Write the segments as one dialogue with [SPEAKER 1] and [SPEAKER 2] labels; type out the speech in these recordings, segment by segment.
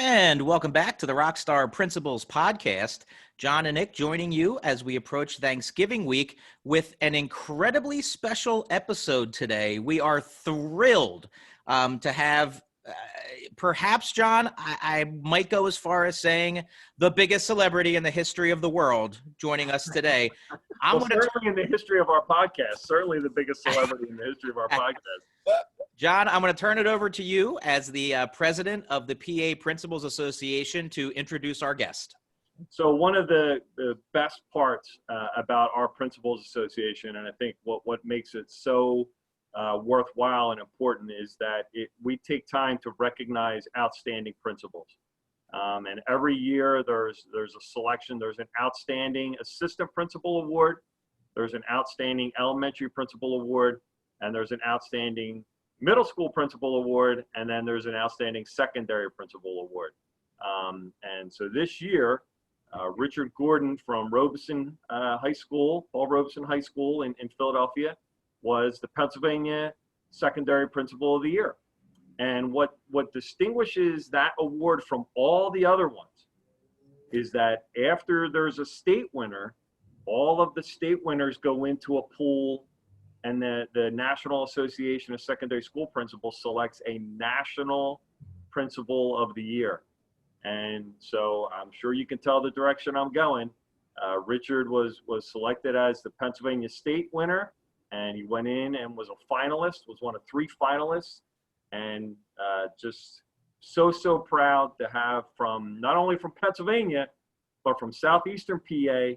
[SPEAKER 1] And welcome back to the Rockstar Principals podcast. John and Nick joining you as we approach Thanksgiving week with an incredibly special episode today. We are thrilled to have, perhaps, John, I might go as far as saying the biggest celebrity in the history of the world joining us today.
[SPEAKER 2] Certainly in the history of our podcast, certainly the biggest celebrity in the history of our podcast.
[SPEAKER 1] John, I'm going to turn it over to you as the president of the PA Principals Association to introduce our guest.
[SPEAKER 2] So one of the best parts about our Principals Association, and I think what makes it so worthwhile and important, is that we take time to recognize outstanding principals. And every year there's a selection. There's an outstanding assistant principal award, there's an outstanding elementary principal award, and there's an outstanding middle school principal award, and then there's an outstanding secondary principal award. And so this year, Richard Gordon from Robeson High School, Paul Robeson High School in Philadelphia, was the Pennsylvania Secondary Principal of the Year. And what distinguishes that award from all the other ones is that after there's a state winner, all of the state winners go into a pool, and the National Association of Secondary School Principals selects a National Principal of the Year. And so I'm sure you can tell the direction I'm going. Richard was selected as the Pennsylvania State winner, and he went in and was a finalist, was one of 3 finalists, and just so proud to have not only from Pennsylvania, but from Southeastern PA,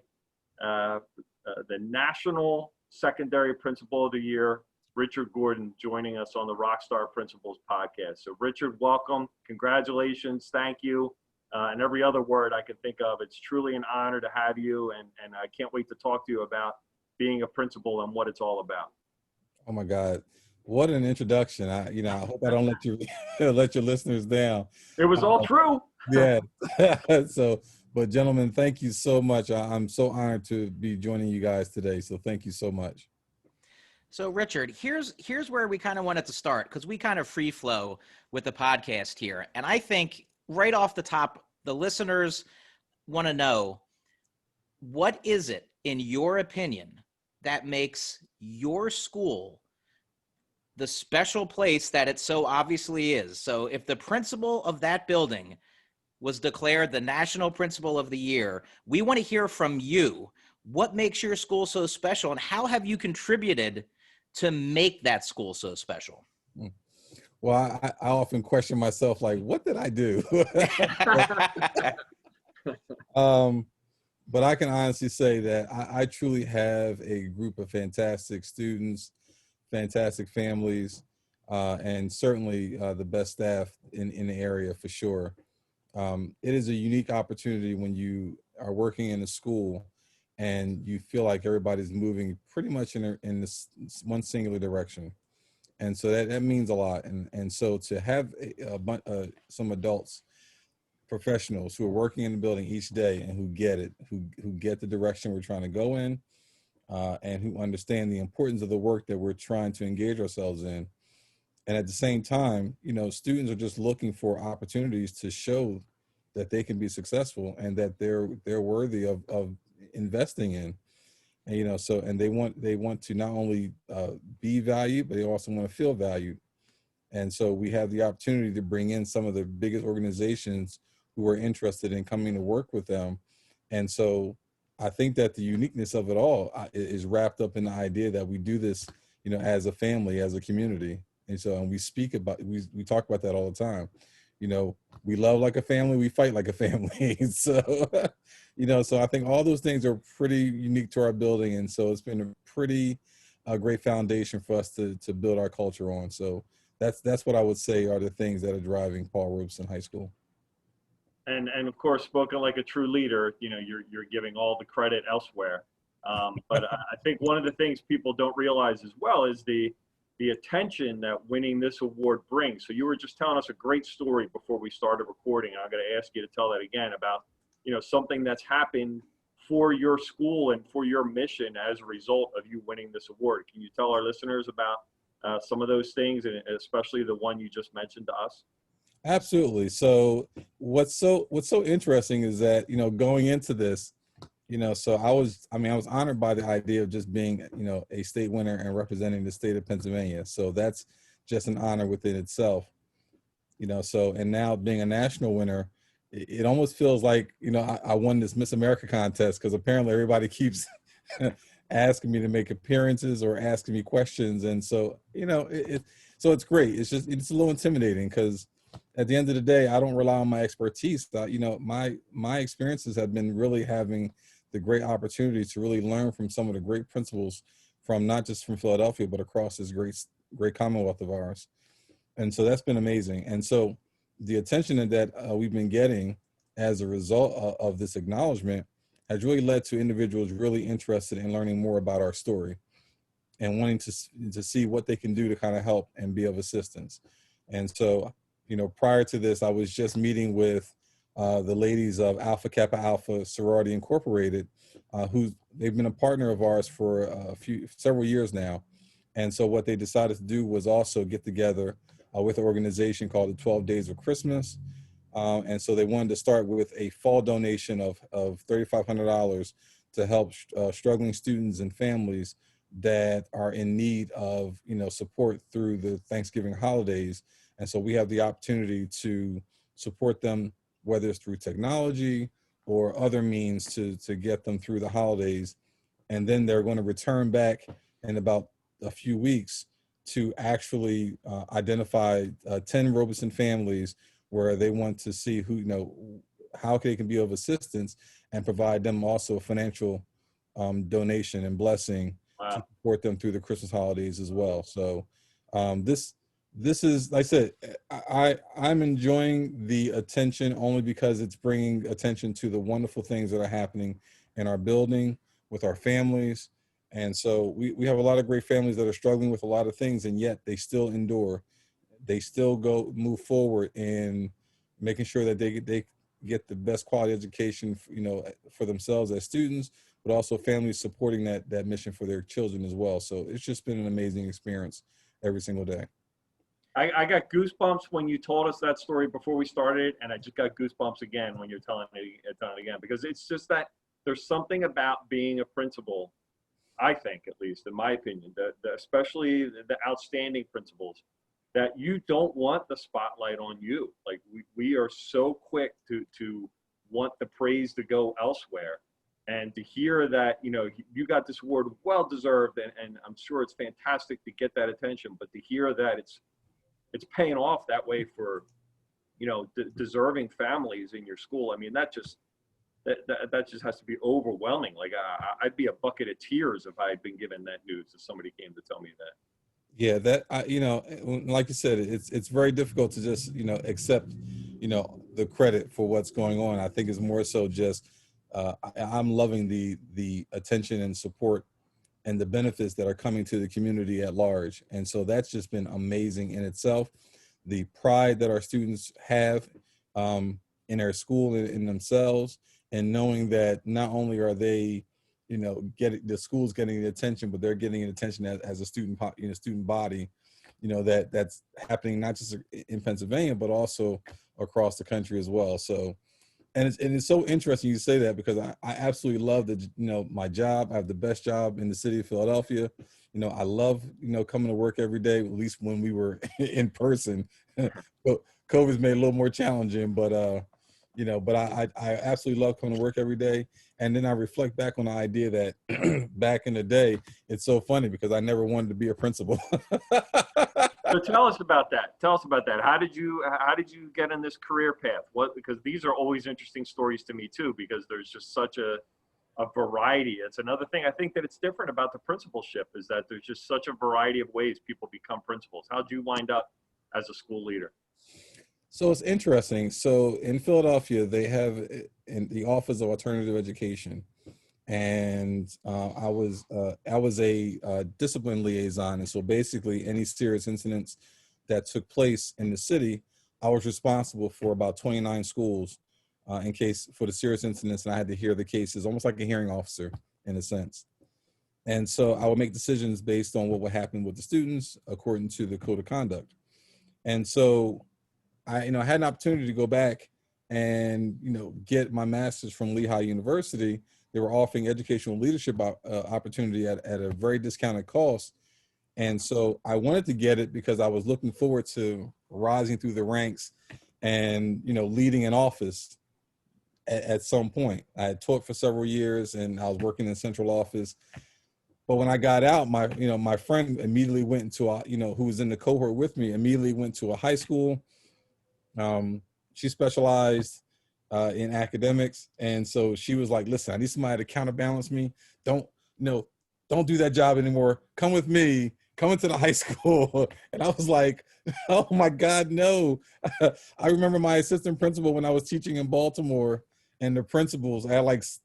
[SPEAKER 2] the National Secondary Principal of the Year, Richard Gordon, joining us on the Rockstar Principals podcast. So Richard, welcome, congratulations, thank you, and every other word I can think of. It's truly an honor to have you, and I can't wait to talk to you about being a principal and what it's all about.
[SPEAKER 3] Oh my God, what an introduction. I hope I don't let you let your listeners down.
[SPEAKER 2] It was all true.
[SPEAKER 3] Yeah. But gentlemen, thank you so much. I'm so honored to be joining you guys today. So thank you so much.
[SPEAKER 1] So Richard, here's where we kind of wanted to start, because we kind of free flow with the podcast here. And I think right off the top, the listeners want to know, what is it, in your opinion, that makes your school the special place that it so obviously is? So if the principal of that building was declared the National Principal of the Year, we want to hear from you. What makes your school so special, and how have you contributed to make that school so special?
[SPEAKER 3] Well, I often question myself, like, what did I do? But I can honestly say that I truly have a group of fantastic students, fantastic families, and certainly the best staff in the area for sure. It is a unique opportunity when you are working in a school and you feel like everybody's moving pretty much in this one singular direction. And so that means a lot. And so to have some adults, professionals who are working in the building each day and who get it, who get the direction we're trying to go in, and who understand the importance of the work that we're trying to engage ourselves in. And at the same time, students are just looking for opportunities to show that they can be successful and that they're worthy of investing in. And and they want to not only be valued, but they also want to feel valued. And so we have the opportunity to bring in some of the biggest organizations who are interested in coming to work with them. And so I think that the uniqueness of it all is wrapped up in the idea that we do this, as a family, as a community. And so, and we talk about that all the time. We love like a family, we fight like a family. So, so I think all those things are pretty unique to our building. And so it's been a pretty great foundation for us to build our culture on. So that's what I would say are the things that are driving Paul Robeson High School.
[SPEAKER 2] And of course, spoken like a true leader, you're giving all the credit elsewhere. But I think one of the things people don't realize as well is the attention that winning this award brings. So you were just telling us a great story before we started recording. I'm going to ask you to tell that again about, something that's happened for your school and for your mission as a result of you winning this award. Can you tell our listeners about some of those things, and especially the one you just mentioned to us?
[SPEAKER 3] Absolutely. So what's so interesting is that, going into this, so I was honored by the idea of just being, a state winner and representing the state of Pennsylvania. So that's just an honor within itself, so, and now being a national winner, it almost feels like, I won this Miss America contest, because apparently everybody keeps asking me to make appearances or asking me questions. And so, so it's great. It's a little intimidating, because at the end of the day, I don't rely on my expertise. My experiences have been really having the great opportunity to really learn from some of the great principals from not just from Philadelphia, but across this great Commonwealth of ours. And so that's been amazing. And so the attention that we've been getting as a result of this acknowledgement has really led to individuals really interested in learning more about our story and wanting to see what they can do to kind of help and be of assistance. And so, prior to this, I was just meeting with the ladies of Alpha Kappa Alpha Sorority Incorporated, who they've been a partner of ours for several years now. And so what they decided to do was also get together with an organization called the 12 Days of Christmas. And so they wanted to start with a fall donation of $3,500 to help struggling students and families that are in need of, support through the Thanksgiving holidays. And so we have the opportunity to support them, whether it's through technology or other means to get them through the holidays. And then they're going to return back in about a few weeks to actually identify 10 Robeson families where they want to see how they can be of assistance, and provide them also a financial donation and blessing to support them through the Christmas holidays as well. So this is, like I said, I'm enjoying the attention only because it's bringing attention to the wonderful things that are happening in our building with our families. And so we have a lot of great families that are struggling with a lot of things, and yet they still endure. They still move forward in making sure that they get the best quality education, for themselves as students, but also families supporting that mission for their children as well. So it's just been an amazing experience every single day.
[SPEAKER 2] I got goosebumps when you told us that story before we started, and I just got goosebumps again when you're telling it again, because it's just that there's something about being a principal, I think, at least in my opinion, especially the outstanding principals, that you don't want the spotlight on you. Like we are so quick to want the praise to go elsewhere. And to hear that, you got this award, well deserved, and I'm sure it's fantastic to get that attention, but to hear that it's paying off that way for, deserving families in your school. I mean, that just has to be overwhelming. Like I'd be a bucket of tears if I had been given that news, if somebody came to tell me that.
[SPEAKER 3] Yeah, like you said, it's very difficult to just, accept, the credit for what's going on. I think it's more so just, I'm loving the attention and support and the benefits that are coming to the community at large. And so that's just been amazing in itself. The pride that our students have in their school and in themselves, and knowing that not only are they, getting the school's getting the attention, but they're getting attention as a student body, that's happening not just in Pennsylvania, but also across the country as well. So, and it's so interesting you say that, because I absolutely love that, my job. I have the best job in the city of Philadelphia. I love, coming to work every day, at least when we were in person. But COVID's made it a little more challenging, but but I absolutely love coming to work every day. And then I reflect back on the idea that back in the day, it's so funny because I never wanted to be a principal.
[SPEAKER 2] So tell us about that. Tell us about that. How did you get in this career path? Because these are always interesting stories to me too, because there's just such a variety. It's another thing I think that it's different about the principalship, is that there's just such a variety of ways people become principals. How'd you wind up as a school leader?
[SPEAKER 3] So it's interesting. So in Philadelphia, they have in the Office of Alternative Education, and I was a discipline liaison. And so basically, any serious incidents that took place in the city, I was responsible for about 29 schools in case for the serious incidents, and I had to hear the cases, almost like a hearing officer in a sense. And so I would make decisions based on what would happen with the students according to the code of conduct. And so I had an opportunity to go back and, get my master's from Lehigh University. They were offering educational leadership opportunity at a very discounted cost. And so I wanted to get it because I was looking forward to rising through the ranks and, leading an office at some point. I had taught for several years and I was working in central office. But when I got out, my friend immediately went into who was in the cohort with me, immediately went to a high school. She specialized in academics. And so she was like, listen, I need somebody to counterbalance me. Don't, don't do that job anymore. Come with me, come into the high school. And I was like, oh my God, no. I remember my assistant principal when I was teaching in Baltimore, and the principals, I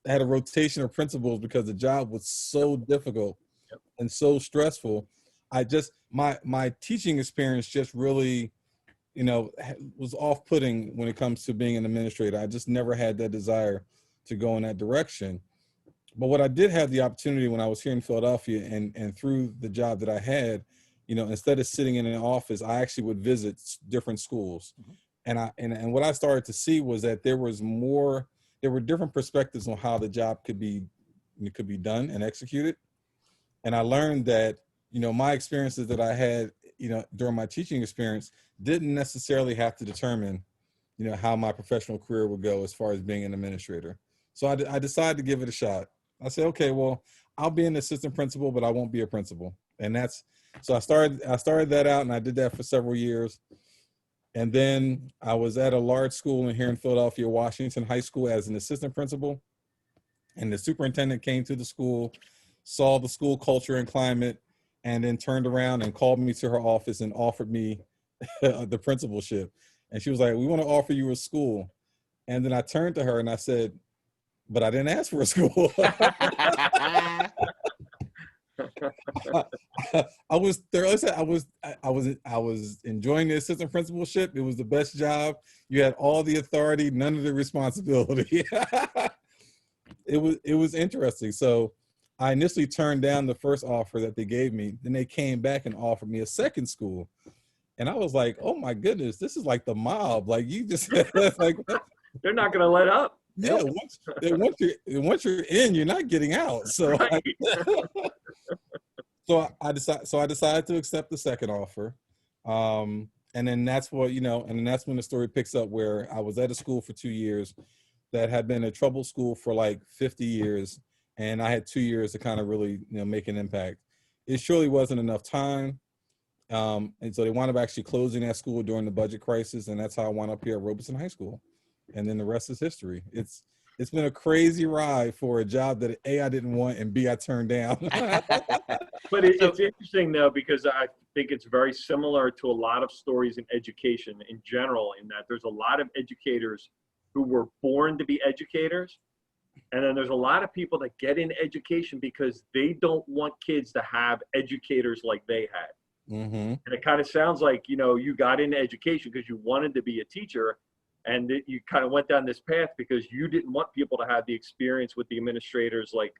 [SPEAKER 3] had a rotation of principals because the job was so difficult and so stressful. My teaching experience just really, was off-putting when it comes to being an administrator. I just never had that desire to go in that direction. But what I did have the opportunity when I was here in Philadelphia and through the job that I had, instead of sitting in an office, I actually would visit different schools. And what I started to see was that there were different perspectives on how the job could be done and executed. And I learned that, my experiences that I had, during my teaching experience didn't necessarily have to determine, how my professional career would go as far as being an administrator. So I decided to give it a shot. I said, okay, well, I'll be an assistant principal, but I won't be a principal. And so I started that out, and I did that for several years. And then I was at a large school here in Philadelphia, Washington High School, as an assistant principal. And the superintendent came to the school, saw the school culture and climate, and then turned around and called me to her office and offered me the principalship. And she was like, we want to offer you a school. And then I turned to her and I said, but I didn't ask for a school. I was enjoying the assistant principalship. It was the best job. You had all the authority, none of the responsibility. It was interesting. So I initially turned down the first offer that they gave me. Then they came back and offered me a second school. And I was like, oh my goodness, this is like the mob. Like, you just like,
[SPEAKER 2] they're not going to let up.
[SPEAKER 3] Yeah, once you're in, you're not getting out. So
[SPEAKER 2] right.
[SPEAKER 3] I decided to accept the second offer. And then that's what, and then that's when the story picks up, where I was at a school for 2 years that had been a troubled school for like 50 years. And I had 2 years to kind of really, make an impact. It surely wasn't enough time. And so they wound up actually closing that school during the budget crisis. And that's how I wound up here at Robeson High School. And then the rest is history. It's been a crazy ride for a job that A, I didn't want, and B, I turned down.
[SPEAKER 2] But it's interesting though, because I think it's very similar to a lot of stories in education in general, in that there's a lot of educators who were born to be educators. And then there's a lot of people that get in education because they don't want kids to have educators like they had.
[SPEAKER 3] Mm-hmm.
[SPEAKER 2] And it kind of sounds like, you got into education because you wanted to be a teacher, and you kind of went down this path because you didn't want people to have the experience with the administrators like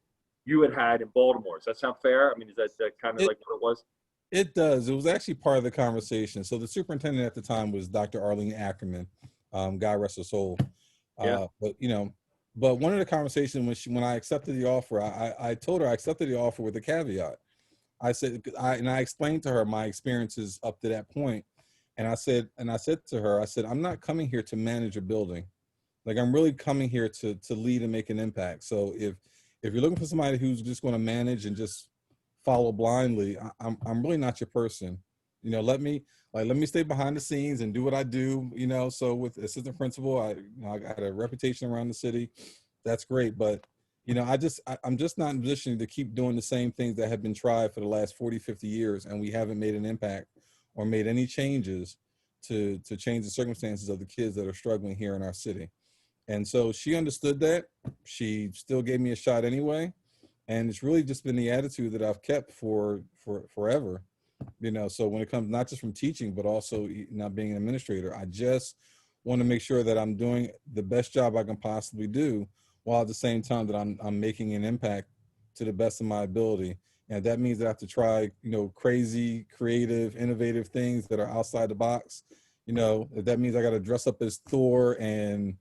[SPEAKER 2] you had in Baltimore. Does that sound fair? I mean, is that kind of like what it was?
[SPEAKER 3] It does. It was actually part of the conversation. So the superintendent at the time was Dr. Arlene Ackerman, God rest her soul.
[SPEAKER 2] Yeah.
[SPEAKER 3] But one of the conversations when I accepted the offer, I told her I accepted the offer with a caveat. I said, I explained to her my experiences up to that point. And I said to her, I'm not coming here to manage a building. Like, I'm really coming here to lead and make an impact. So if you're looking for somebody who's just going to manage and just follow blindly, I'm really not your person. Let me stay behind the scenes and do what I do. So with assistant principal, I got a reputation around the city. That's great. But I'm just not in a position to keep doing the same things that have been tried for the last 40, 50 years, and we haven't made an impact or made any changes to change the circumstances of the kids that are struggling here in our city. And so she understood that. She still gave me a shot anyway. And it's really just been the attitude that I've kept for forever. So when it comes not just from teaching, but also not being an administrator, I just want to make sure that I'm doing the best job I can possibly do, while at the same time that I'm making an impact to the best of my ability. And that means that I have to try, crazy, creative, innovative things that are outside the box. You know, if that means I got to dress up as Thor and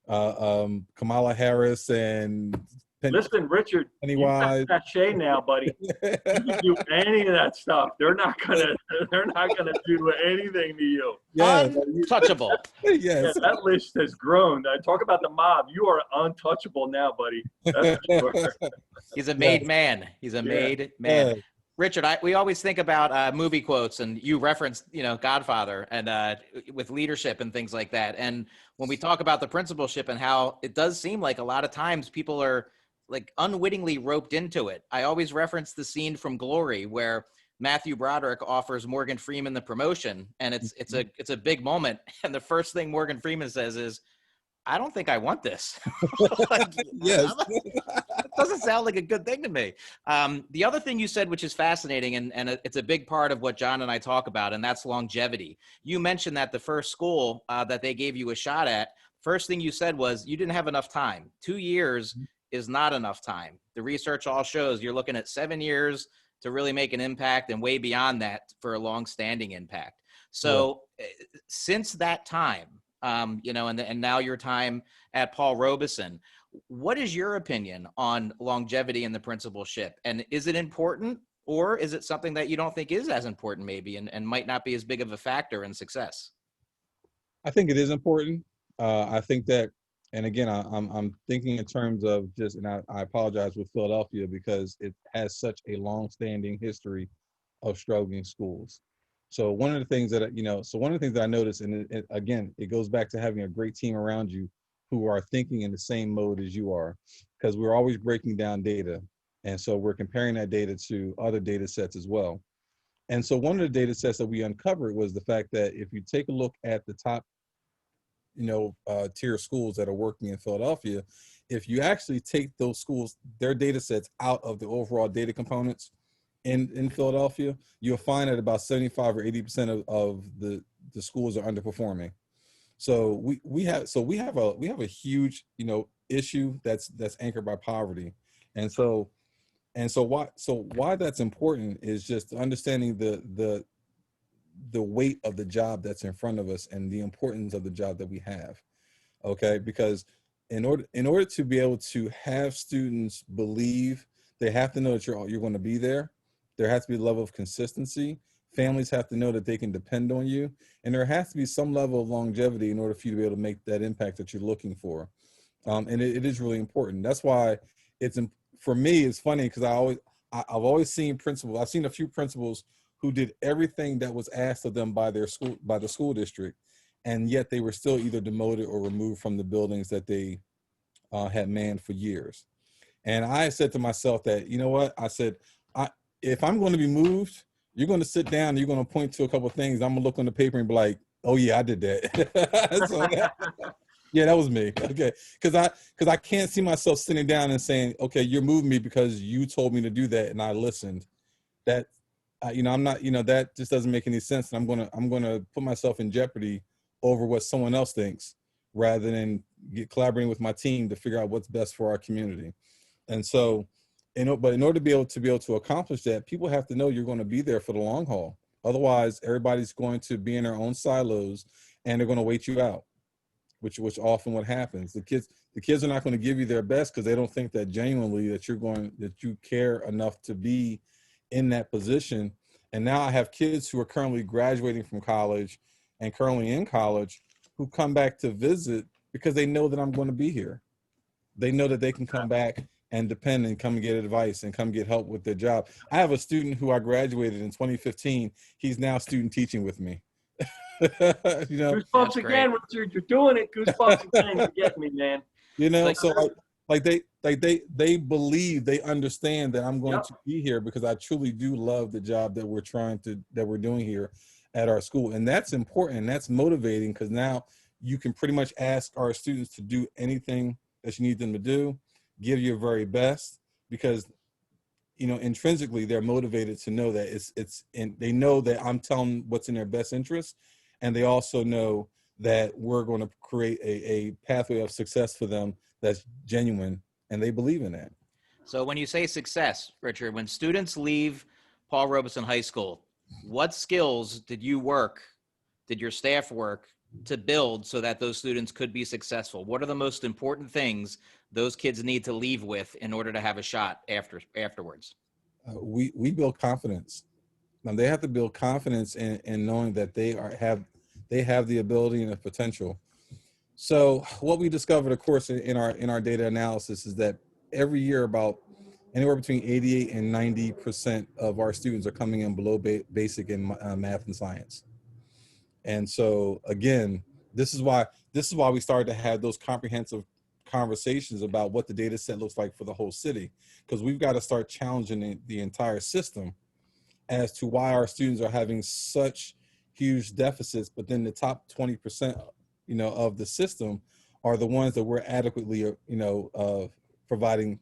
[SPEAKER 3] Kamala Harris and
[SPEAKER 2] Listen, Richard, you got
[SPEAKER 3] Pennywise.
[SPEAKER 2] cachet now, buddy. You can do any of that stuff. They're not gonna do anything to you.
[SPEAKER 3] Yeah,
[SPEAKER 1] Untouchable.
[SPEAKER 2] Yeah,
[SPEAKER 3] yes.
[SPEAKER 2] that list has grown. Talk about the mob. You are untouchable now, buddy. That's for sure.
[SPEAKER 1] He's a made man. He's a made man.
[SPEAKER 3] Yeah.
[SPEAKER 1] Richard, we always think about movie quotes, and you referenced, Godfather, and with leadership and things like that. And when we talk about the principalship and how it does seem like a lot of times people are like unwittingly roped into it. I always reference the scene from Glory where Matthew Broderick offers Morgan Freeman the promotion, and it's a big moment. And the first thing Morgan Freeman says is, "I don't think I want this." Like,
[SPEAKER 3] Yes.
[SPEAKER 1] it doesn't sound like a good thing to me. The other thing you said, which is fascinating, and it's a big part of what John and I talk about, and that's longevity. You mentioned that the first school that they gave you a shot at, first thing you said was you didn't have enough time. 2 years is not enough time. The research all shows you're looking at 7 years to really make an impact, and way beyond that for a long-standing impact. So since that time, and now your time at Paul Robeson, what is your opinion on longevity in the principalship? And is it important, or is it something that you don't think is as important maybe, and might not be as big of a factor in success?
[SPEAKER 3] I think it is important. I think that, and again, I'm thinking in terms of just, and I apologize with Philadelphia because it has such a long-standing history of struggling schools. So one of the things that I noticed, and again, it goes back to having a great team around you who are thinking in the same mode as you are, because we're always breaking down data. And so we're comparing that data to other data sets as well. And so one of the data sets that we uncovered was the fact that if you take a look at the top tier schools that are working in Philadelphia, if you actually take those schools, their data sets out of the overall data components in Philadelphia, you'll find that about 75 or 80% of the schools are underperforming. So we have a huge issue that's anchored by poverty. And so why that's important is just understanding the weight of the job that's in front of us and the importance of the job that we have. Okay, because in order to be able to have students believe, they have to know that you're going to be there. There has to be a level of consistency. Families have to know that they can depend on you, and there has to be some level of longevity in order for you to be able to make that impact that you're looking for. And it is really important. That's why for me, it's funny because I've always seen principals. I've seen a few principals who did everything that was asked of them by the school district, and yet they were still either demoted or removed from the buildings that they had manned for years. And I said to myself that, you know what? I said, if I'm going to be moved, you're going to sit down and you're going to point to a couple of things. I'm going to look on the paper and be like, oh yeah, I did that. So, yeah, that was me. Okay. Because I can't see myself sitting down and saying, okay, you're moving me because you told me to do that and I listened. That, I'm not, that just doesn't make any sense. And I'm going to put myself in jeopardy over what someone else thinks rather than collaborating with my team to figure out what's best for our community. And so, but in order to be able to accomplish that, people have to know you're going to be there for the long haul. Otherwise, everybody's going to be in their own silos and they're going to wait you out, which often what happens. The kids are not going to give you their best because they don't think that genuinely that you care enough to be in that position. And now I have kids who are currently graduating from college and currently in college who come back to visit because they know that I'm going to be here. They know that they can come back and depend and come and get advice and come get help with their job. I have a student who I graduated in 2015. He's now student teaching with me.
[SPEAKER 2] Goosebumps again, Richard. You're doing it. Goosebumps again. You get me, man.
[SPEAKER 3] They believe, they understand that I'm going to be here because I truly do love the job that we're doing here at our school. And that's important. And that's motivating because now you can pretty much ask our students to do anything that you need them to do, give your very best, because intrinsically they're motivated to know that they know that I'm telling what's in their best interest, and they also know that we're going to create a pathway of success for them that's genuine, and they believe in that.
[SPEAKER 1] So when you say success, Richard, when students leave Paul Robeson High School, what skills did you work did your staff work to build so that those students could be successful? What are the most important things those kids need to leave with in order to have a shot afterwards?
[SPEAKER 3] We build confidence. Now they have to build confidence in knowing that they have the ability and the potential. So what we discovered, of course, in our data analysis is that every year about anywhere between 88 and 90% of our students are coming in below basic in math and science. And so again, this is why we started to have those comprehensive conversations about what the data set looks like for the whole city, because we've got to start challenging the entire system as to why our students are having such huge deficits, but then the top 20%, of the system are the ones that we're adequately, providing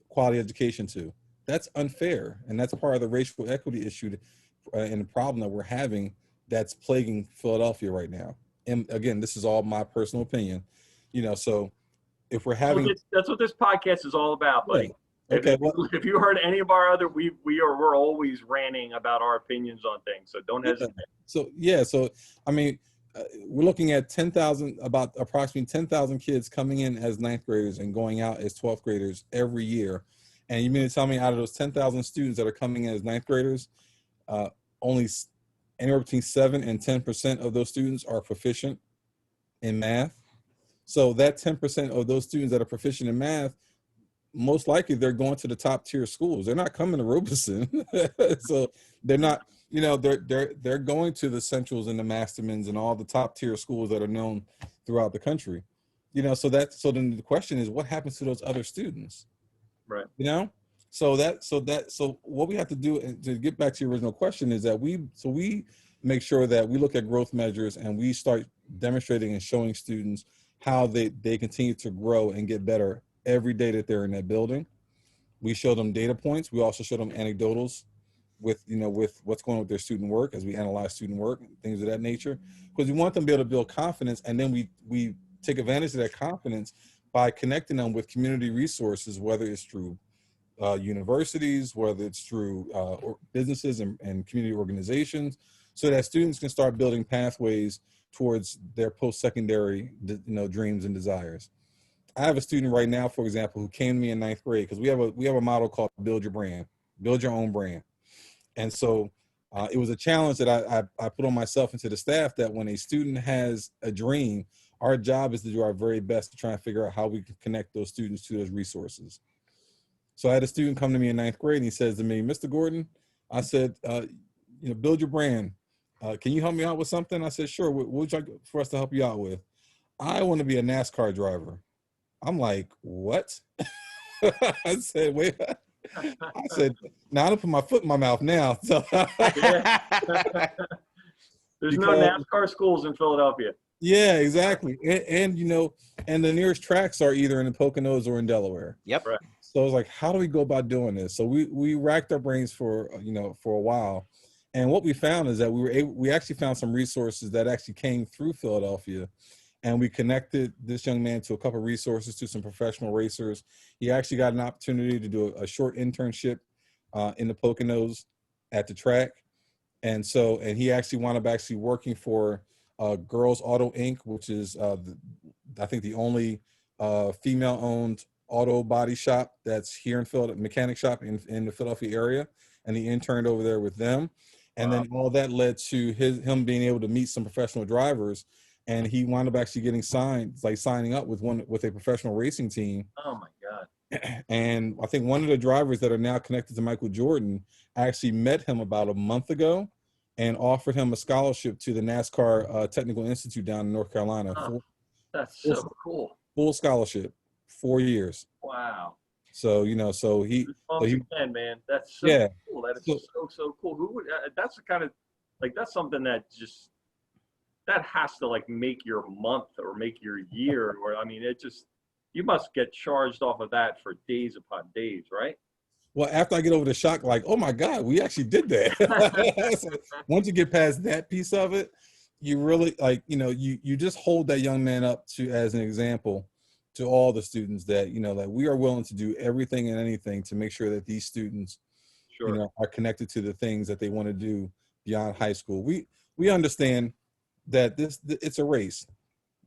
[SPEAKER 3] quality education to. That's unfair, and that's part of the racial equity issue and the problem that we're having that's plaguing Philadelphia right now. And again, this is all my personal opinion, so if we're having,
[SPEAKER 2] that's what this podcast is all about, buddy.
[SPEAKER 3] Yeah. Okay.
[SPEAKER 2] If you heard any of our other, we're always ranting about our opinions on things, so don't hesitate.
[SPEAKER 3] So I mean, we're looking at about approximately 10,000 kids coming in as ninth graders and going out as 12th graders every year. And you mean to tell me out of those 10,000 students that are coming in as ninth graders, only anywhere between 7 and 10% of those students are proficient in math? So that 10% of those students that are proficient in math, most likely they're going to the top tier schools. They're not coming to Robeson. So they're not, they're going to the Centrals and the Mastermans and all the top tier schools that are known throughout the country. So then the question is, what happens to those other students?
[SPEAKER 2] Right.
[SPEAKER 3] So what we have to do, and to get back to your original question, is that we make sure that we look at growth measures and we start demonstrating and showing students how they continue to grow and get better every day that they're in that building. We show them data points. We also show them anecdotals with what's going on with their student work as we analyze student work, things of that nature, because we want them to be able to build confidence. And then we take advantage of that confidence by connecting them with community resources, whether it's through universities, whether it's through businesses and community organizations, so that students can start building pathways towards their post-secondary dreams and desires. I have a student right now, for example, who came to me in ninth grade, because we have a model called build your brand, build your own brand. And so it was a challenge that I put on myself and to the staff, that when a student has a dream, our job is to do our very best to try and figure out how we can connect those students to those resources. So I had a student come to me in ninth grade, and he says to me, "Mr. Gordon," I said, "build your brand. Can you help me out with something?" I said, "Sure. What would you like for us to help you out with?" "I want to be a NASCAR driver." I'm like, "What?" I said, "Wait." I said, "Now I don't put my foot in my mouth now." So
[SPEAKER 2] There's no NASCAR schools in Philadelphia.
[SPEAKER 3] Yeah, exactly. And the nearest tracks are either in the Poconos or in Delaware.
[SPEAKER 1] Yep.
[SPEAKER 2] Right.
[SPEAKER 3] So I was like, how do we go about doing this? So we racked our brains for a while. And what we found is that we actually found some resources that actually came through Philadelphia, and we connected this young man to a couple of resources, to some professional racers. He actually got an opportunity to do a short internship in the Poconos at the track. And he actually wound up working for Girls Auto Inc., which is I think the only female-owned auto body shop that's here in Philadelphia, mechanic shop in the Philadelphia area. And he interned over there with them. And then all that led to him being able to meet some professional drivers, and he wound up actually signing up with a professional racing team.
[SPEAKER 2] Oh my God.
[SPEAKER 3] And I think one of the drivers that are now connected to Michael Jordan actually met him about a month ago and offered him a scholarship to the NASCAR Technical Institute down in North Carolina.
[SPEAKER 2] Oh, that's so cool.
[SPEAKER 3] Full scholarship, 4 years.
[SPEAKER 2] Wow.
[SPEAKER 3] So,
[SPEAKER 2] again, man, that's so cool. That is so cool. Who would? That's the kind of that's something that has to make your month or make your year. Or I mean, you must get charged off of that for days upon days, right?
[SPEAKER 3] Well, after I get over the shock, oh my God, we actually did that. So once you get past that piece of it, you really you just hold that young man up as an example to all the students that, we are willing to do everything and anything to make sure that these students, are connected to the things that they want to do beyond high school. We understand that it's a race.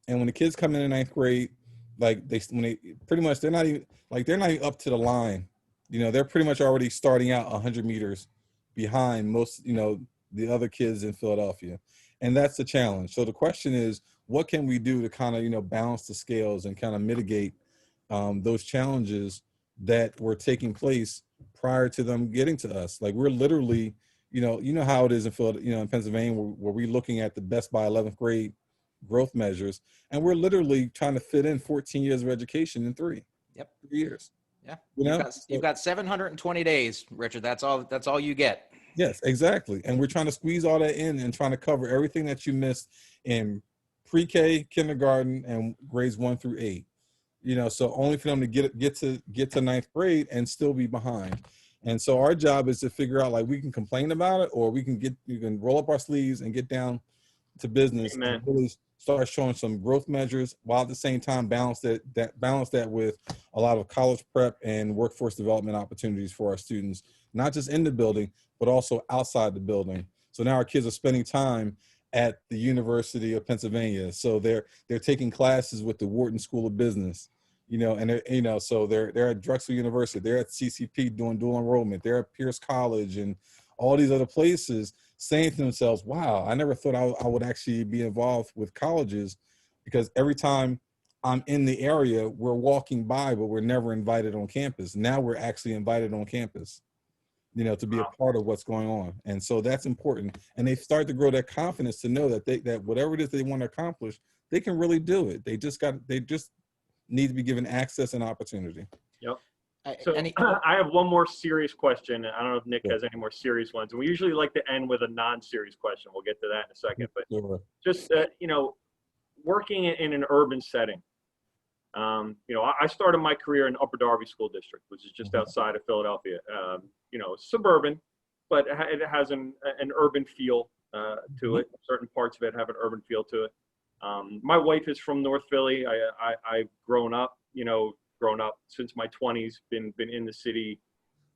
[SPEAKER 3] And when the kids come in ninth grade, like when they pretty much, they're not even up to the line. They're pretty much already starting out 100 meters behind most, the other kids in Philadelphia. And that's the challenge. So the question is, what can we do to kind of, balance the scales and kind of mitigate those challenges that were taking place prior to them getting to us? Like, we're literally, how it is in Philadelphia, in Pennsylvania, where we're looking at the best by 11th grade growth measures, and we're literally trying to fit in 14 years of education in 3 years.
[SPEAKER 1] Yeah.
[SPEAKER 3] So,
[SPEAKER 1] you've got 720 days, Richard. That's all you get.
[SPEAKER 3] Yes, exactly. And we're trying to squeeze all that in and trying to cover everything that you missed in pre-K, kindergarten, and grades 1 through 8. So only for them to get to ninth grade and still be behind. And so our job is to figure out, like, we can complain about it, or we can roll up our sleeves and get down to business.
[SPEAKER 2] Amen.
[SPEAKER 3] And really start showing some growth measures, while at the same time balance that with a lot of college prep and workforce development opportunities for our students, not just in the building, but also outside the building. So now our kids are spending time at the University of Pennsylvania. So they're taking classes with the Wharton School of Business, and so they're at Drexel University, they're at CCP doing dual enrollment, they're at Pierce College and all these other places, saying to themselves, wow, I never thought I would actually be involved with colleges, because every time I'm in the area, we're walking by, but we're never invited on campus. Now we're actually invited on campus, to be a part of what's going on. And so that's important. And they start to grow that confidence to know that that whatever it is they want to accomplish, they can really do it. They just need to be given access and opportunity.
[SPEAKER 2] Yep. So I have one more serious question. I don't know if Nick has any more serious ones. And we usually like to end with a non-serious question. We'll get to that in a second. But just, working in an urban setting, I started my career in Upper Darby School District, which is just outside of Philadelphia. Suburban, but it has an urban feel to it. Certain parts of it have an urban feel to it. My wife is from North Philly. I've grown up since my 20s, been in the city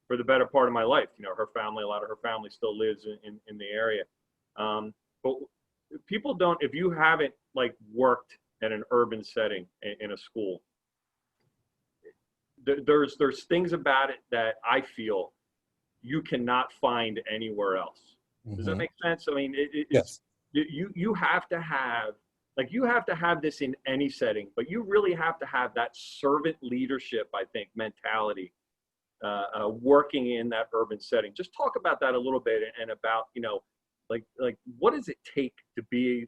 [SPEAKER 2] for the better part of my life. A lot of her family still lives in the area. But people don't, if you haven't worked in an urban setting in a school, there's things about it that I feel you cannot find anywhere else. Does that make sense? I mean,
[SPEAKER 3] yes.
[SPEAKER 2] You have to have, you have to have this in any setting, but you really have to have that servant leadership, I think, mentality, working in that urban setting. Just talk about that a little bit, and about, what does it take to be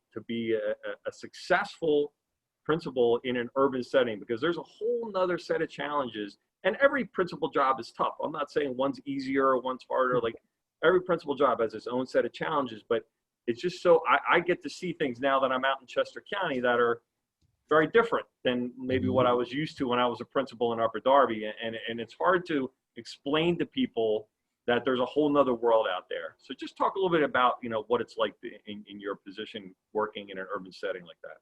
[SPEAKER 2] a successful principal in an urban setting? Because there's a whole nother set of challenges, and every principal job is tough. I'm not saying one's easier or one's harder. Every principal job has its own set of challenges, but it's just so I get to see things now that I'm out in Chester County that are very different than maybe what I was used to when I was a principal in Upper Darby. And it's hard to explain to people that there's a whole nother world out there. So just talk a little bit about, what it's like in your position working in an urban setting like that.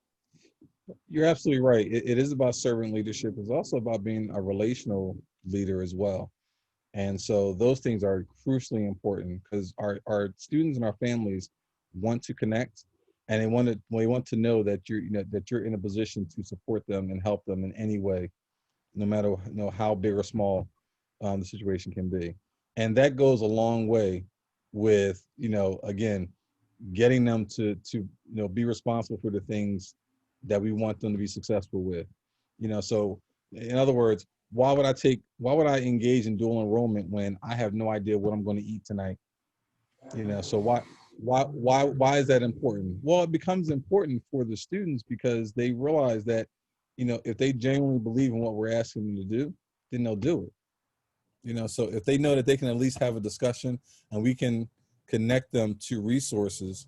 [SPEAKER 3] You're absolutely right. It is about servant leadership. It's also about being a relational leader as well. And so those things are crucially important, because our students and our families want to connect, and they want to know that you're in a position to support them and help them in any way, no matter how big or small the situation can be. And that goes a long way with again, getting them to be responsible for the things that we want them to be successful with. So in other words, why would I engage in dual enrollment when I have no idea what I'm going to eat tonight? So why is that important? Well, it becomes important for the students because they realize that, if they genuinely believe in what we're asking them to do, then they'll do it. So if they know that they can at least have a discussion and we can connect them to resources,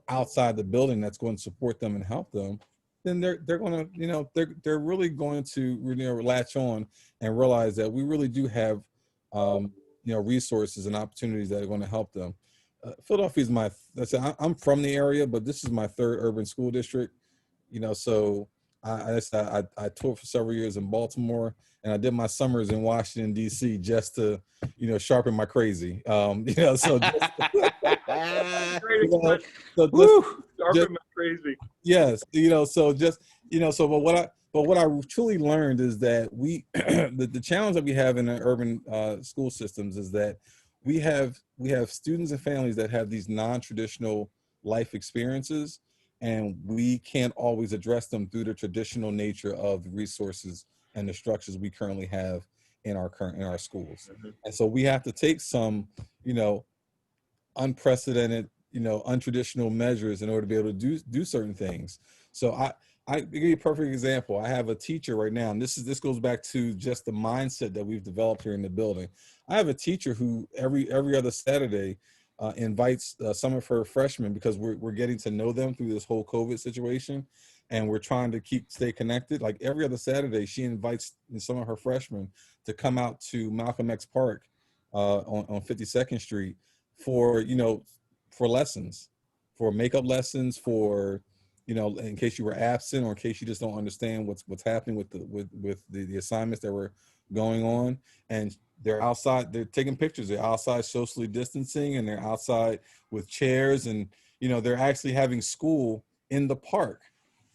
[SPEAKER 3] outside the building that's going to support them and help them, then they're going to, they're really going to latch on and realize that we really do have, resources and opportunities that are going to help them. Philadelphia is I'm from the area, but this is my third urban school district. So I taught for several years in Baltimore, and I did my summers in Washington D.C. just to sharpen my crazy. So just,
[SPEAKER 2] Urban was crazy.
[SPEAKER 3] Yes, so just but what I truly learned is that the challenge that we have in the urban school systems is that we have students and families that have these non-traditional life experiences, and we can't always address them through the traditional nature of the resources and the structures we currently have in our schools.
[SPEAKER 2] Mm-hmm.
[SPEAKER 3] And so we have to take some, unprecedented, untraditional measures in order to be able to do certain things. So I give you a perfect example. I have a teacher right now, and this goes back to just the mindset that we've developed here in the building. I have a teacher who every other Saturday invites some of her freshmen, because we're getting to know them through this whole COVID situation, and we're trying to stay connected. Like every other Saturday, she invites some of her freshmen to come out to Malcolm X Park on 52nd Street for lessons, for makeup lessons, for in case you were absent, or in case you just don't understand what's happening with the assignments that were going on. And they're outside, they're taking pictures, they're outside socially distancing, and they're outside with chairs, and they're actually having school in the park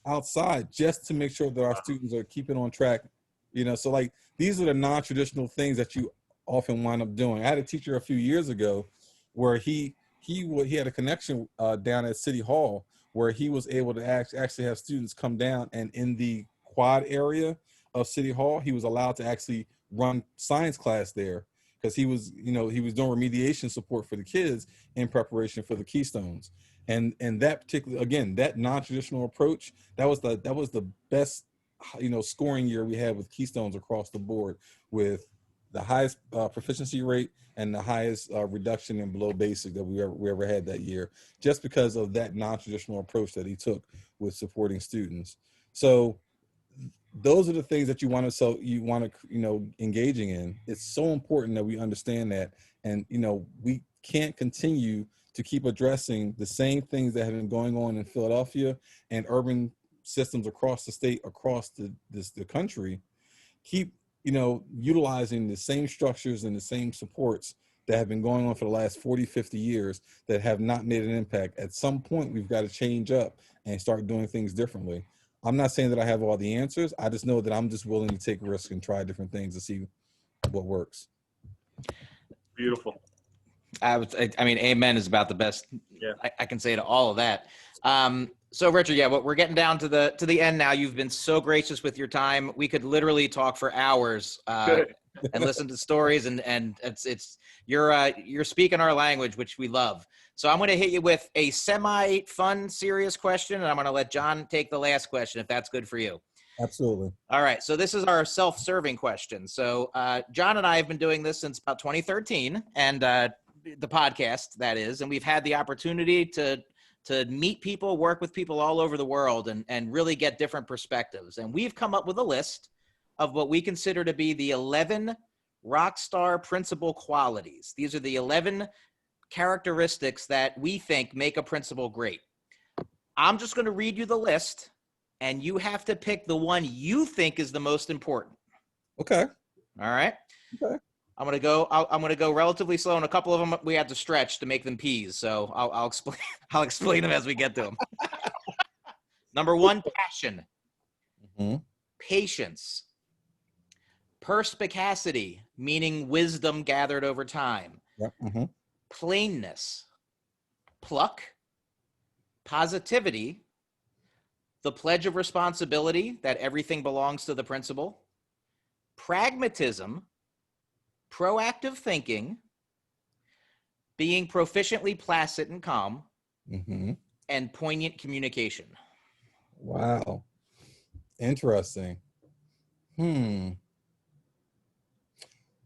[SPEAKER 3] outside, just to make sure that our students are keeping on track. So like, these are the non-traditional things that you often wind up doing. I had a teacher a few years ago where he had a connection down at City Hall, where he was able to actually have students come down, and in the quad area of City Hall, he was allowed to actually run science class there, because he was doing remediation support for the kids in preparation for the Keystones. And that particular, again, that non-traditional approach, that was the best scoring year we had with Keystones across the board, with the highest proficiency rate and the highest reduction in below basic that we ever had that year, just because of that non-traditional approach that he took with supporting students. So those are the things that you want to engaging in. It's so important that we understand that, and we can't continue to keep addressing the same things that have been going on in Philadelphia and urban systems across the state, across the country. Keep utilizing the same structures and the same supports that have been going on for the last 40, 50 years that have not made an impact. At some point, we've got to change up and start doing things differently. I'm not saying that I have all the answers. I just know that I'm just willing to take risks and try different things to see what works.
[SPEAKER 2] Beautiful.
[SPEAKER 1] I mean, amen is about the best I can say to all of that. So Richard, we're getting down to the end now. You've been so gracious with your time. We could literally talk for hours and listen to stories, and you're speaking our language, which we love. So I'm going to hit you with a semi-fun, serious question, and I'm going to let John take the last question, if that's good for you.
[SPEAKER 3] Absolutely.
[SPEAKER 1] All right. So this is our self-serving question. So John and I have been doing this since about 2013, and the podcast, that is, and we've had the opportunity to meet people, work with people all over the world, and really get different perspectives. And we've come up with a list of what we consider to be the 11 rock star principal qualities. These are the 11 characteristics that we think make a principal great. I'm just going to read you the list, and you have to pick the one you think is the most important.
[SPEAKER 3] Okay.
[SPEAKER 1] All right.
[SPEAKER 3] Okay.
[SPEAKER 1] I'm gonna go relatively slow, and a couple of them we had to stretch to make them P's. So I'll explain. I'll explain them as we get to them. Number 1, passion, patience, perspicacity, meaning wisdom gathered over time, plainness, pluck, positivity, the pledge of responsibility that everything belongs to the principal, pragmatism, proactive thinking, being proficiently placid and calm, and poignant communication.
[SPEAKER 3] Wow. Interesting.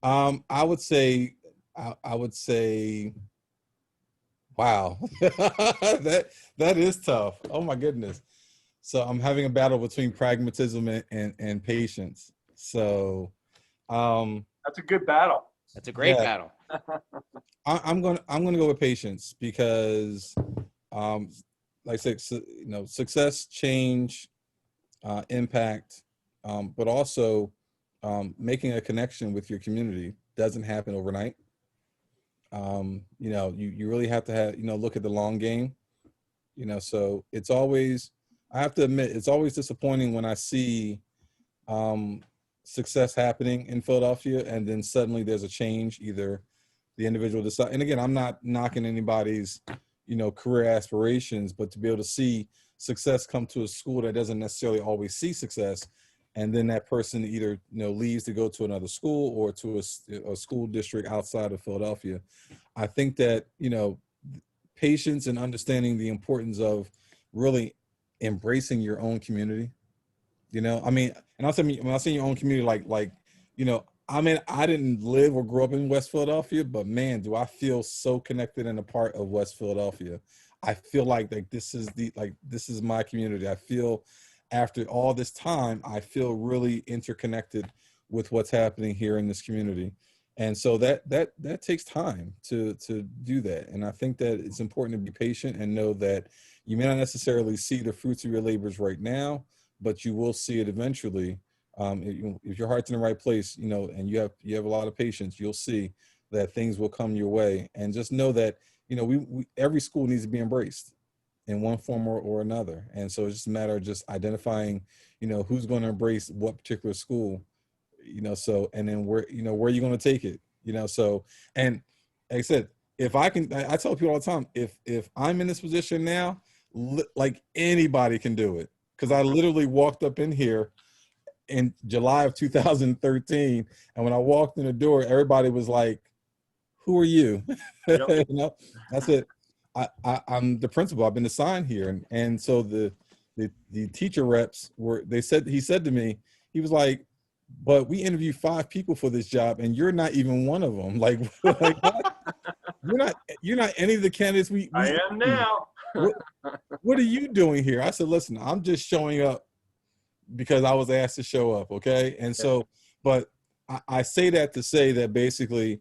[SPEAKER 3] I would say, wow, that is tough. Oh my goodness. So I'm having a battle between pragmatism and patience. So,
[SPEAKER 2] that's a good battle.
[SPEAKER 1] That's a great battle.
[SPEAKER 3] I'm gonna go with patience, because, like I said, success, change, impact, but also making a connection with your community doesn't happen overnight. You really have to look at the long game. So it's always, I have to admit, it's always disappointing when I see success happening in Philadelphia and then suddenly there's a change, either the individual decide, and again, I'm not knocking anybody's, career aspirations, but to be able to see success come to a school that doesn't necessarily always see success, and then that person either leaves to go to another school or to a school district outside of Philadelphia. I think that patience and understanding the importance of really embracing your own community. I mean, and I'm saying when I say your own community, I mean, I didn't live or grow up in West Philadelphia, but man, do I feel so connected and a part of West Philadelphia. I feel like this is my community. I feel after all this time, I feel really interconnected with what's happening here in this community. And so that takes time to do that. And I think that it's important to be patient and know that you may not necessarily see the fruits of your labors right now, but you will see it eventually. If your heart's in the right place, and you have a lot of patience, you'll see that things will come your way. And just know that, we every school needs to be embraced in one form or another. And so it's just a matter of just identifying, who's going to embrace what particular school, and then where are you going to take it, so, and like I said, if I can, I tell people all the time, if I'm in this position now, like anybody can do it. Cause I literally walked up in here in July of 2013. And when I walked in the door, everybody was like, who are you?
[SPEAKER 2] Yep.
[SPEAKER 3] That's it. I'm the principal. I've been assigned here. And so the teacher reps he said to me, he was like, but we interviewed 5 people for this job and you're not even one of them. Like, like you're not any of the candidates
[SPEAKER 2] I am now.
[SPEAKER 3] what are you doing here? I said, listen, I'm just showing up because I was asked to show up. Okay. And so, but I say that to say that basically,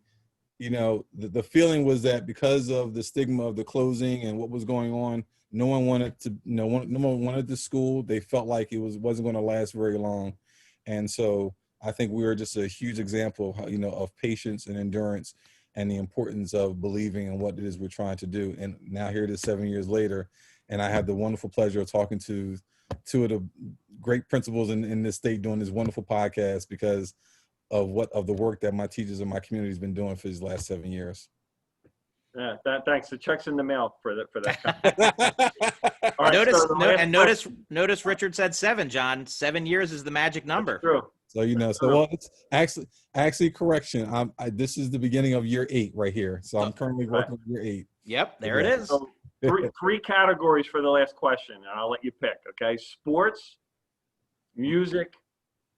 [SPEAKER 3] the feeling was that because of the stigma of the closing and what was going on, no one wanted the school. They felt like it wasn't going to last very long. And so I think we were just a huge example of how, of patience and endurance and the importance of believing in what it is we're trying to do. And now here it is 7 years later, and I have the wonderful pleasure of talking to 2 of the great principals in this state doing this wonderful podcast because of the work that my teachers and my community has been doing for these last 7 years.
[SPEAKER 2] Yeah, thanks. The check's in the mail for that. All right,
[SPEAKER 1] notice Richard said 7, John. 7 years is the magic number.
[SPEAKER 2] That's true.
[SPEAKER 3] So well, it's actually correction. This is the beginning of year 8 right here. So I'm currently working with year 8.
[SPEAKER 1] Yep, there it is.
[SPEAKER 2] So three categories for the last question, and I'll let you pick. Okay, sports, music,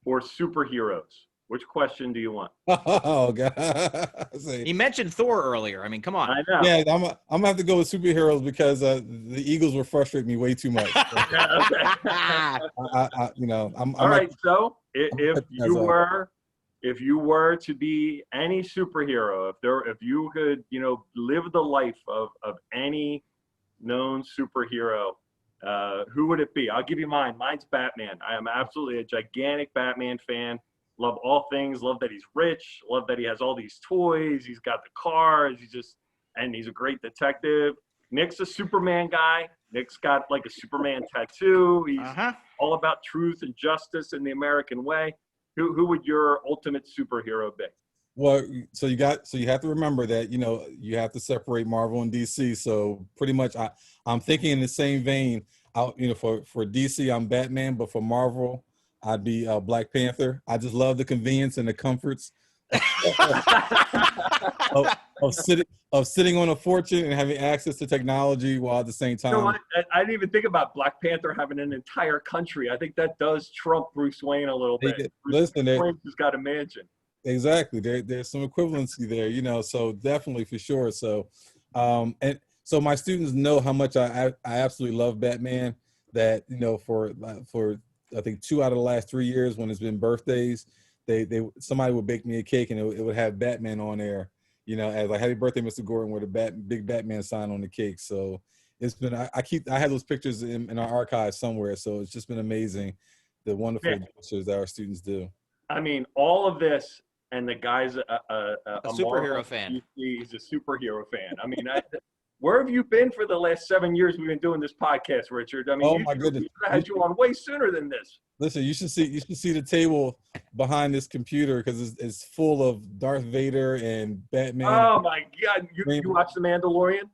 [SPEAKER 2] or superheroes. Which question do you want?
[SPEAKER 3] Oh God!
[SPEAKER 1] He mentioned Thor earlier. I mean, come on.
[SPEAKER 2] I know.
[SPEAKER 3] Yeah, I'm gonna have to go with superheroes because the Eagles were frustrating me way too much. So,
[SPEAKER 2] All right. So if you were to be any superhero, if you could, live the life of any known superhero, who would it be? I'll give you mine. Mine's Batman. I am absolutely a gigantic Batman fan. Love all things. Love that he's rich. Love that he has all these toys. He's got the cars. And he's a great detective. Nick's a Superman guy. Nick's got like a Superman tattoo. He's all about truth and justice in the American way. Who would your ultimate superhero be?
[SPEAKER 3] Well, so you have to remember that, you have to separate Marvel and DC. So pretty much I'm thinking in the same vein. For DC, I'm Batman, but for Marvel, I'd be Black Panther. I just love the convenience and the comforts of sitting on a fortune and having access to technology while at the same time.
[SPEAKER 2] I didn't even think about Black Panther having an entire country. I think that does trump Bruce Wayne a little bit. Bruce Wayne has got a mansion.
[SPEAKER 3] Exactly. There's some equivalency there, so definitely for sure. So, and so my students know how much I absolutely love Batman. That, for I think 2 out of the last 3 years when it's been birthdays, somebody would bake me a cake and it would have Batman on there, as like, happy birthday, Mr. Gordon, with a big Batman sign on the cake. So it's been, I have those pictures in our archive somewhere. So it's just been amazing, the wonderful adventures that our students do.
[SPEAKER 2] I mean, all of this, and the guy's a
[SPEAKER 1] superhero fan.
[SPEAKER 2] He's a superhero fan. I mean, where have you been for the last 7 years we've been doing this podcast, Richard? I mean,
[SPEAKER 3] Oh my goodness.
[SPEAKER 2] I had you on way sooner than this.
[SPEAKER 3] Listen, you should see the table behind this computer because it's full of Darth Vader and Batman.
[SPEAKER 2] Oh my God. You watch The Mandalorian?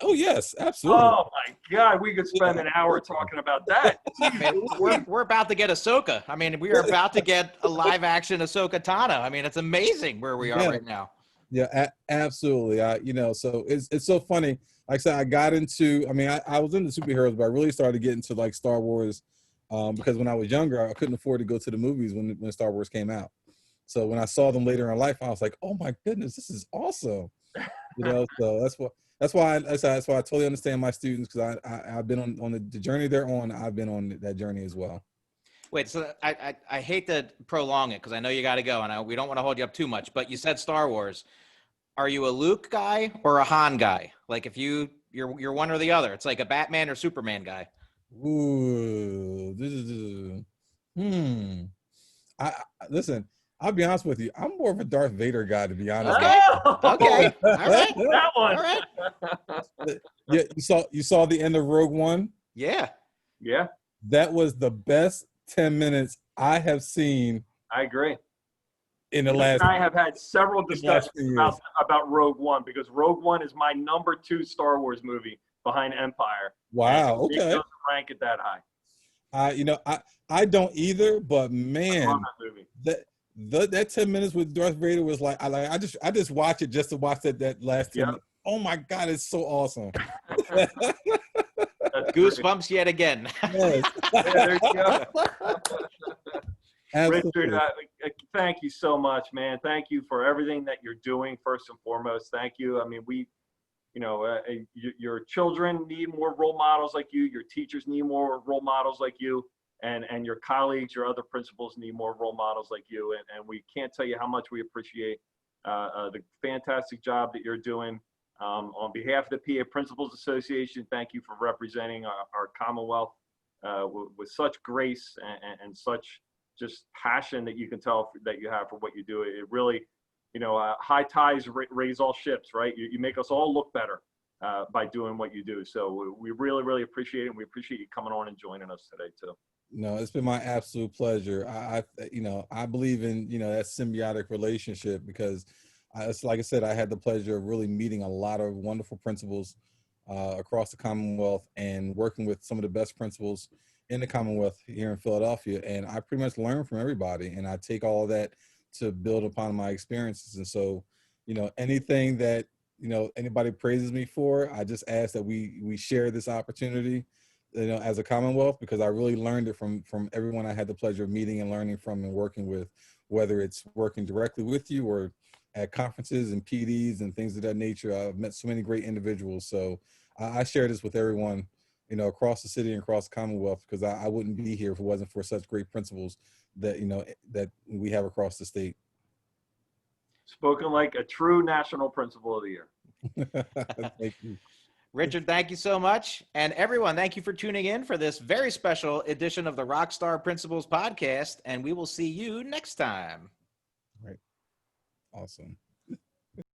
[SPEAKER 3] Oh yes, absolutely.
[SPEAKER 2] Oh my God, we could spend an hour talking about that.
[SPEAKER 1] I mean, we're about to get Ahsoka. I mean, we are about to get a live action Ahsoka Tano. I mean, it's amazing where we are right now.
[SPEAKER 3] Yeah, absolutely. So it's so funny. Like I said, I got into. I mean, I was into superheroes, but I really started getting into like Star Wars because when I was younger, I couldn't afford to go to the movies when Star Wars came out. So when I saw them later in life, I was like, oh my goodness, this is awesome. So that's why I totally understand my students because I've been on the journey they're on. I've been on that journey as well.
[SPEAKER 1] Wait, so I hate to prolong it because I know you got to go and we don't want to hold you up too much, but you said Star Wars. Are you a Luke guy or a Han guy? Like if you're one or the other, it's like a Batman or Superman guy.
[SPEAKER 3] Ooh, listen. I'll be honest with you. I'm more of a Darth Vader guy, to be honest.
[SPEAKER 1] Okay. Okay. All right.
[SPEAKER 2] That one.
[SPEAKER 1] All right.
[SPEAKER 3] Yeah, you saw the end of Rogue One?
[SPEAKER 1] Yeah.
[SPEAKER 2] Yeah.
[SPEAKER 3] That was the best 10 minutes I have seen.
[SPEAKER 2] I agree.
[SPEAKER 3] In the last,
[SPEAKER 2] I have had several discussions about Rogue One because Rogue One is my number 2 Star Wars movie behind Empire.
[SPEAKER 3] Wow. Okay.
[SPEAKER 2] It doesn't rank it that high.
[SPEAKER 3] I don't either, but man,
[SPEAKER 2] I love that movie.
[SPEAKER 3] That 10 minutes with Darth Vader was like I just watch it just to watch that last 10 minutes. Oh my God, it's so awesome.
[SPEAKER 1] Goosebumps yet again.
[SPEAKER 3] Yes.
[SPEAKER 2] Yeah, there you go.
[SPEAKER 3] Absolutely.
[SPEAKER 2] Richard, thank you so much, man. Thank you for everything that you're doing. First and foremost, thank you. I mean, your children need more role models like you. Your teachers need more role models like you. And your colleagues, your other principals need more role models like you. And we can't tell you how much we appreciate the fantastic job that you're doing. On behalf of the PA Principals Association, thank you for representing our Commonwealth with such grace and such just passion that you can tell that you have for what you do. It really, high tides raise all ships, right? You make us all look better by doing what you do. So we really, really appreciate it. And we appreciate you coming on and joining us today too.
[SPEAKER 3] No, it's been my absolute pleasure. I believe in, that symbiotic relationship because it's like I said, I had the pleasure of really meeting a lot of wonderful principals across the Commonwealth and working with some of the best principals in the Commonwealth here in Philadelphia. And I pretty much learn from everybody and I take all of that to build upon my experiences. And so, anything that, anybody praises me for, I just ask that we share this opportunity, as a Commonwealth, because I really learned it from everyone I had the pleasure of meeting and learning from and working with, whether it's working directly with you or at conferences and PDs and things of that nature. I've met so many great individuals. So I share this with everyone, across the city and across the Commonwealth, because I wouldn't be here if it wasn't for such great principals that, that we have across the state.
[SPEAKER 2] Spoken like a true National Principal of the Year.
[SPEAKER 3] Thank you.
[SPEAKER 1] Richard, thank you so much. And everyone, thank you for tuning in for this very special edition of the Rockstar Principals podcast. And we will see you next time.
[SPEAKER 3] Right. Awesome.